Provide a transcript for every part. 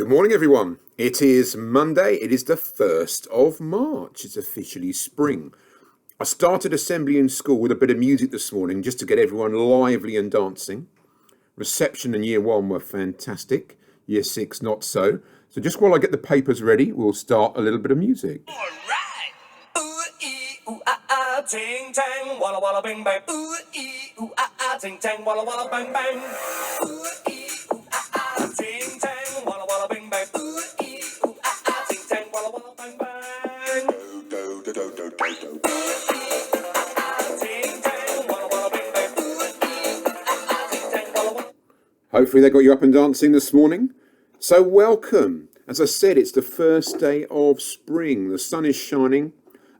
Good morning, everyone. It is Monday. It is the 1st of March. It's officially spring. I started assembly in school with a bit of music this morning just to get everyone lively and dancing. Reception in year 1 were fantastic. Year 6, not so. So just while I get the papers ready, we'll start a little bit of music. All right. Ooh, ooh, ah, ah, ting, tang, walla, walla, bang, bang. Ooh, ooh, ah, ah, ting, tang, walla, walla, bang, bang. Ooh, ooh, ah, ah, ting, tang, walla, walla, bang, bang. Ooh, ooh, ah, ah, ting, tang, walla, walla, bang, bang. Do, do, do, do, do, do, do. Hopefully they got you up and dancing this morning. So welcome. As I said, it's the first day of spring. The sun is shining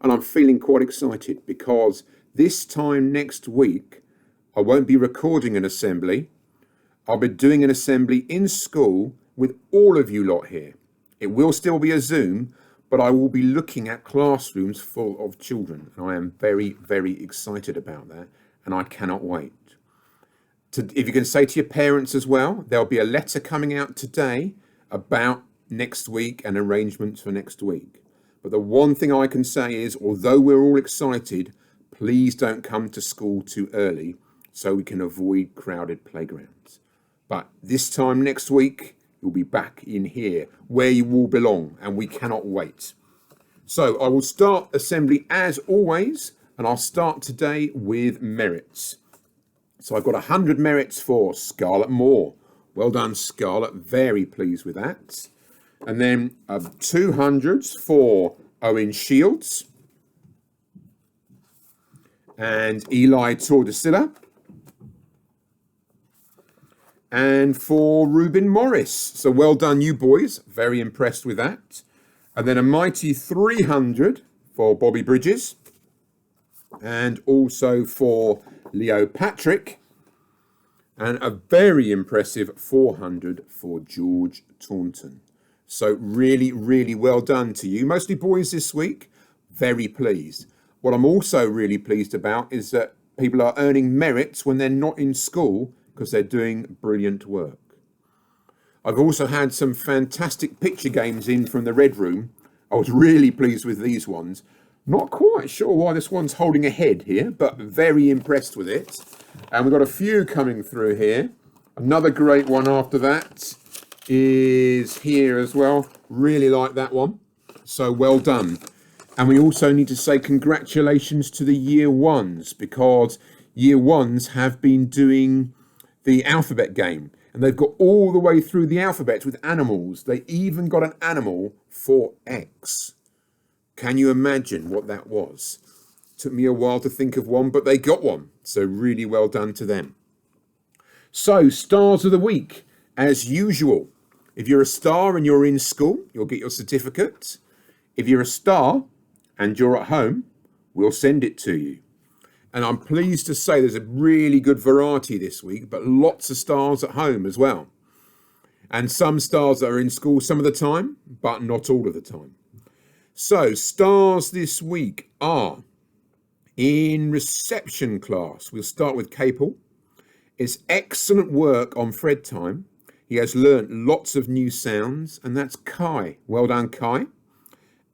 and I'm feeling quite excited because this time next week, I won't be recording an assembly. I'll be doing an assembly in school with all of you lot here. It will still be a Zoom, but I will be looking at classrooms full of children. And I am very, very excited about that and I cannot wait. If you can say to your parents as well, there'll be a letter coming out today about next week and arrangements for next week. But the one thing I can say is, although we're all excited, please don't come to school too early so we can avoid crowded playgrounds. But this time next week, you'll be back in here where you will belong, and we cannot wait. So I will start assembly as always, and I'll start today with merits. So I've got 100 merits for Scarlett Moore. Well done, Scarlett. Very pleased with that. And then 200s for Owen Shields and Eli Tordesilla. And for Ruben Morris. So well done, you boys. Very impressed with that. And then a mighty 300 for Bobby Bridges. And also for Leo Patrick, and a very impressive 400 for George Taunton. So really, really well done to you. Mostly boys this week. Very pleased. What I'm also really pleased about is that people are earning merits when they're not in school because they're doing brilliant work. I've also had some fantastic picture games in from the Red Room. I was really pleased with these ones. Not quite sure why this one's holding a head here, but very impressed with it. And we've got a few coming through here. Another great one after that is here as well. Really like that one. So well done. And we also need to say congratulations to the year ones, because year ones have been doing the alphabet game. And they've got all the way through the alphabet with animals. They even got an animal for X. Can you imagine what that was? Took me a while to think of one, but they got one. So really well done to them. So stars of the week, as usual. If you're a star and you're in school, you'll get your certificate. If you're a star and you're at home, we'll send it to you. And I'm pleased to say there's a really good variety this week, but lots of stars at home as well. And some stars are in school some of the time, but not all of the time. So, stars this week are in reception class. We'll start with Capel. It's excellent work on Fred time. He has learnt lots of new sounds, and that's Kai. Well done, Kai.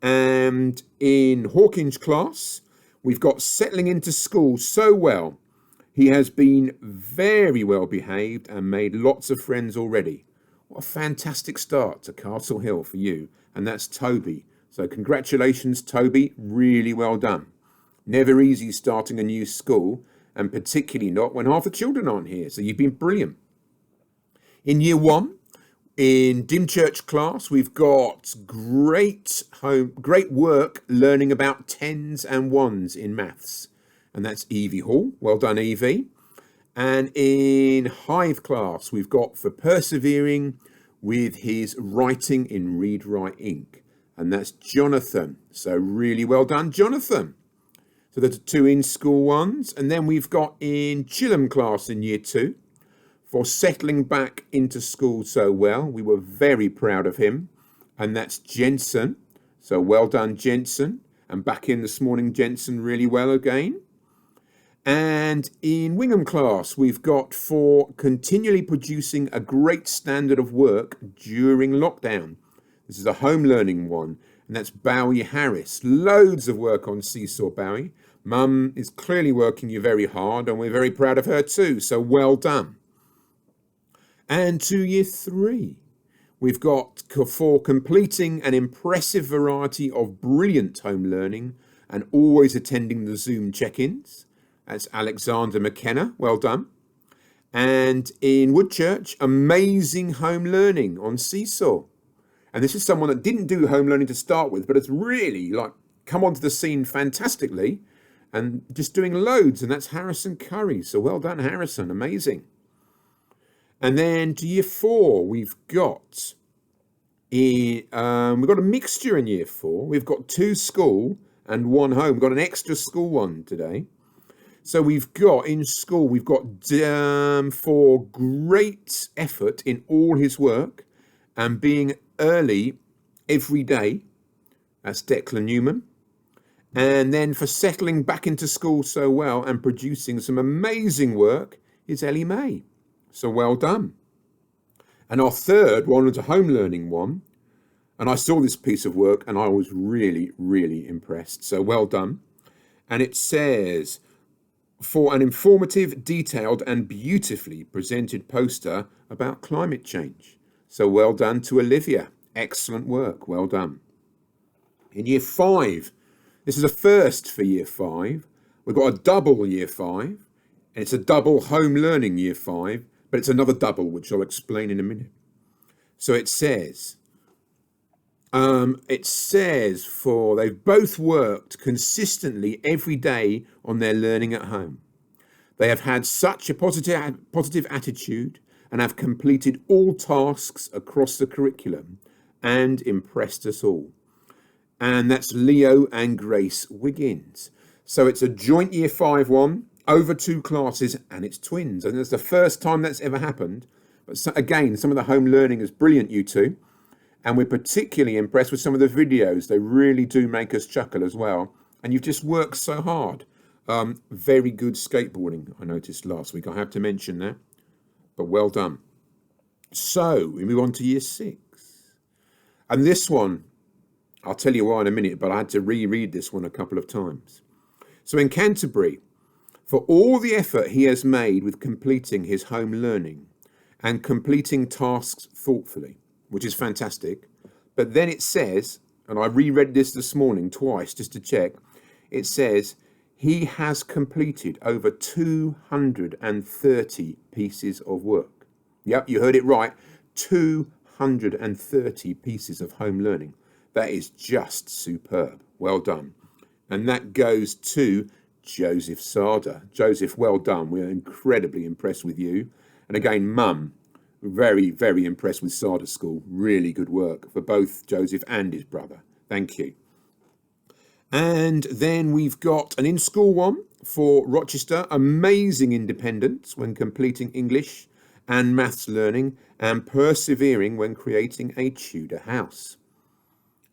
And in Hawkins class, we've got settling into school so well. He has been very well behaved and made lots of friends already. What a fantastic start to Castle Hill for you. And that's Toby. So congratulations, Toby. Really well done. Never easy starting a new school, and particularly not when half the children aren't here. So you've been brilliant. In year 1, in Dymchurch class, we've got great work learning about tens and ones in maths. And that's Evie Hall. Well done, Evie. And in Hive class, we've got for persevering with his writing in Read Write Ink. And that's Jonathan. So really well done, Jonathan. So there's 2 in-school ones. And then we've got in Chilham class in year 2 for settling back into school so well. We were very proud of him. And that's Jensen. So well done, Jensen. And back in this morning, Jensen, really well again. And in Wingham class, we've got for continually producing a great standard of work during lockdown. This is a home learning one, and that's Bowie Harris. Loads of work on Seesaw, Bowie. Mum is clearly working you very hard, and we're very proud of her too, so well done. And to year 3, we've got for completing an impressive variety of brilliant home learning and always attending the Zoom check-ins. That's Alexander McKenna, well done. And in Woodchurch, amazing home learning on Seesaw. And this is someone that didn't do home learning to start with, but it's really come onto the scene fantastically and just doing loads. And that's Harrison Curry. So well done, Harrison. Amazing. And then to year 4, we've got a mixture in year 4. We've got 2 school and 1 home. We've got an extra school one today. So we've got in school, we've got for great effort in all his work and being early every day. That's Declan Newman. And then for settling back into school so well and producing some amazing work is Ellie May. So well done. And our third one was a home learning one. And I saw this piece of work and I was really, really impressed. So well done. And it says, for an informative, detailed and beautifully presented poster about climate change. So well done to Olivia. Excellent work. Well done. In year 5, this is a first for year 5. We've got a double year 5, and it's a double home learning year 5, but it's another double, which I'll explain in a minute. So it says they've both worked consistently every day on their learning at home. They have had such a positive attitude and have completed all tasks across the curriculum and impressed us all. And that's Leo and Grace Wiggins. So it's a joint year 5 one, over 2 classes, and it's twins. And it's the first time that's ever happened. But again, some of the home learning is brilliant, you two. And we're particularly impressed with some of the videos. They really do make us chuckle as well. And you've just worked so hard. Very good skateboarding, I noticed last week. I have to mention that. But well done. So we move on to year 6. And this one, I'll tell you why in a minute, but I had to reread this one a couple of times. So in Canterbury, for all the effort he has made with completing his home learning and completing tasks thoughtfully, which is fantastic. But then it says, and I reread this morning twice just to check, it says he has completed over 230 pieces of work. Yep, you heard it right. 230 pieces of home learning. That is just superb. Well done. And that goes to Joseph Sada. Joseph, well done. We're incredibly impressed with you. And again, Mum, very, very impressed with Sada School. Really good work for both Joseph and his brother. Thank you. And then we've got an in-school one for Rochester. Amazing independence when completing English and maths learning and persevering when creating a Tudor house.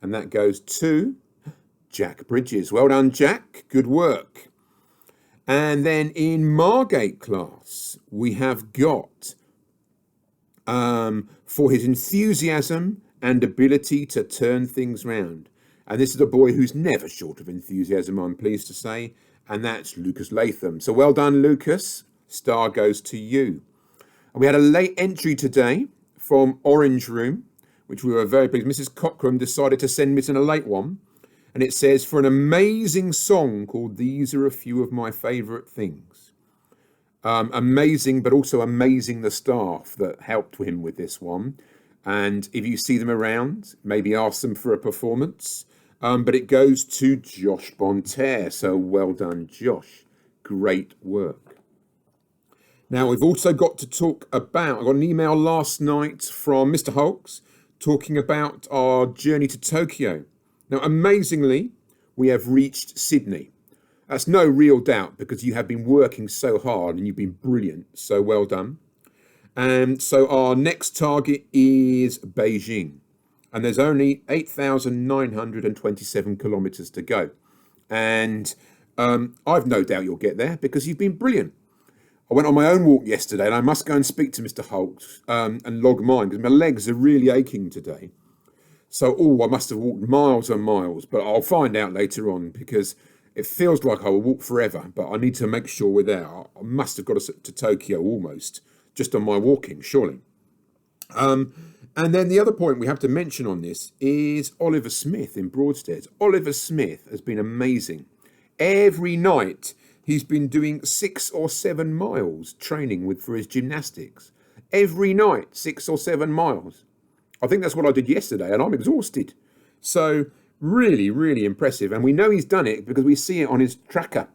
And that goes to Jack Bridges. Well done, Jack. Good work. And then in Margate class, we have got for his enthusiasm and ability to turn things round. And this is a boy who's never short of enthusiasm, I'm pleased to say, and that's Lucas Latham. So well done, Lucas. Star goes to you. And we had a late entry today from Orange Room, which we were very pleased. Mrs. Cockram decided to send me in a late one. And it says, for an amazing song called These Are a Few of My Favourite Things. Amazing, but also amazing the staff that helped him with this one. And if you see them around, maybe ask them for a performance. But it goes to Josh Bonterre. So well done, Josh. Great work. Now, we've also got to talk about, I got an email last night from Mr. Hulks talking about our journey to Tokyo. Now, amazingly, we have reached Sydney. That's no real doubt because you have been working so hard and you've been brilliant. So well done. And so our next target is Beijing. And there's only 8,927 kilometres to go. And I've no doubt you'll get there because you've been brilliant. I went on my own walk yesterday and I must go and speak to Mr. Holt and log mine because my legs are really aching today. So, I must have walked miles and miles, but I'll find out later on because it feels like I will walk forever, but I need to make sure we're there. I must have got us to Tokyo almost, just on my walking, surely. And then the other point we have to mention on this is Oliver Smith in Broadstairs. Oliver Smith has been amazing. Every night he's been doing 6 or 7 miles training for his gymnastics. Every night, 6 or 7 miles. I think that's what I did yesterday, and I'm exhausted. So really, really impressive. And we know he's done it because we see it on his tracker.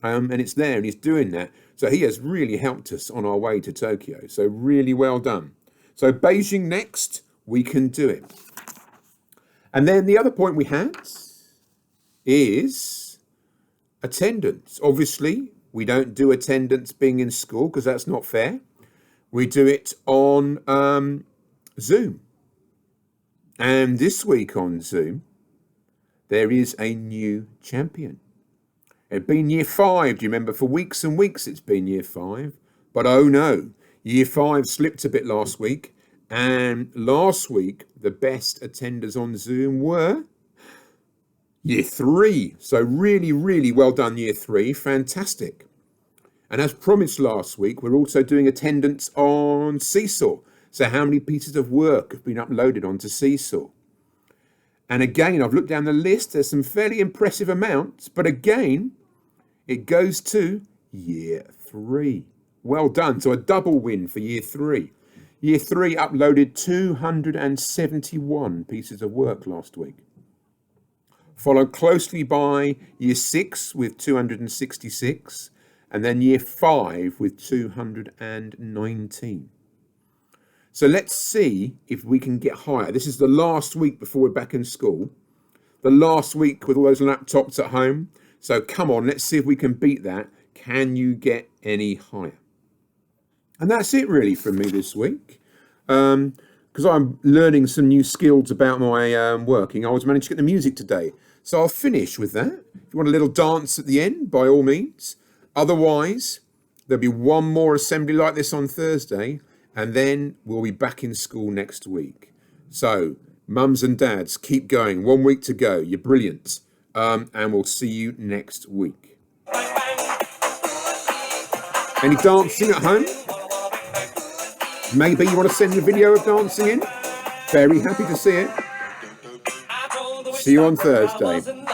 And it's there, and he's doing that. So he has really helped us on our way to Tokyo. So really well done. So Beijing next, we can do it. And then the other point we had is attendance. Obviously, we don't do attendance being in school because that's not fair. We do it on Zoom. And this week on Zoom, there is a new champion. It's been year 5, do you remember? For weeks and weeks it's been year 5. But oh no, year 5 slipped a bit last week. And last week, the best attenders on Zoom were year 3. So really, really well done, year 3. Fantastic. And as promised last week, we're also doing attendance on Seesaw. So how many pieces of work have been uploaded onto Seesaw? And again, I've looked down the list. There's some fairly impressive amounts. But again, it goes to year 3. Well done. So a double win for year 3. Year 3 uploaded 271 pieces of work last week. Followed closely by year 6 with 266. And then year 5 with 219. So let's see if we can get higher. This is the last week before we're back in school. The last week with all those laptops at home. So come on, let's see if we can beat that. Can you get any higher? And that's it really from me this week. Because I'm learning some new skills about my working. I was managed to get the music today. So I'll finish with that. If you want a little dance at the end, by all means. Otherwise, there'll be one more assembly like this on Thursday. And then we'll be back in school next week. So, mums and dads, keep going. 1 week to go. You're brilliant. And we'll see you next week. Any dancing at home? Maybe you want to send a video of dancing in? Very happy to see it. See you on Thursday.